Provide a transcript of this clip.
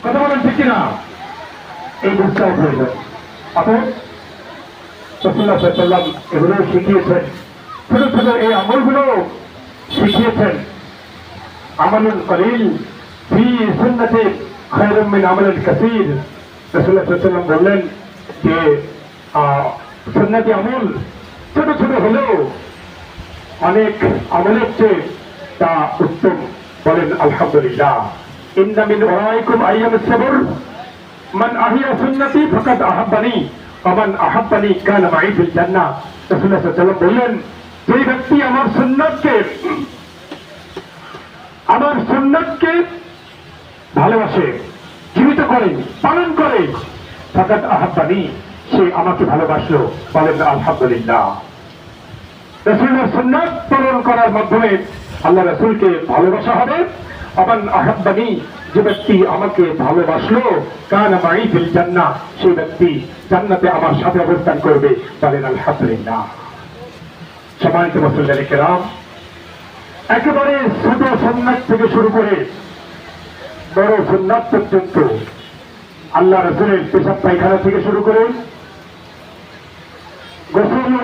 কথা বলেন ঠিক কিনা? এই বুঝটাও প্রয়োজন। অতএব রাসূলুল্লাহ সাল্লাল্লাহু আলাইহি ওয়াসাল্লাম এগুলো শিখিয়েছেন, ছোট ছোট এই আমলগুলো শিখিয়েছেন। আমালুন কলিল ফি সুন্নতি খায়রুম মিন আমালিন কাসীর। রাসূলুল্লাহ সাল্লাল্লাহু আলাইহি ওয়াসাল্লাম বললেন যে সুন্নতি আমল ছোট ছোট হলেও অনেক আমলের চেয়ে তা উত্তম। বলেন আলহামদুলিল্লাহ। ইন্না মিন ওয়ারাইকুম আইয়ামুস সবর মান আহিয়া সুন্নতি ফাকাদ আহাব্বানি ওয়া মান আহাব্বানি কানা মাই ফিল জান্নাহ। রাসূলুল্লাহ সাল্লাল্লাহু আলাইহি ওয়াসাল্লাম বললেন, যে ব্যক্তি আমার সুন্নতকে ভালোবাসে, জীবিত করে, পালন করে, ফাকাদ আহাব্বানি, সে আমাকে ভালোবাসলো। বলেন আলহামদুলিল্লাহ। রাসূলের সুন্নাত পালন করার মাধ্যমে আল্লাহ রাসূলকে ভালোবাসা হবে। আমান আহাব্বানি, যে ব্যক্তি আমাকে ভালোবাসলো, কানা মাই ফিল জান্নাহ, সেই ব্যক্তি জান্নাতে আমার সাথে অবস্থান করবে। বলেন আলহামদুলিল্লাহ। সম্মানিত মুসলিম কিরাম, একেবারে ছোট সুন্নাত থেকে শুরু করে বড় সুন্নাত পর্যন্ত, আল্লাহ রাসূলের পেশাব পায়খানা থেকে শুরু করে গোসল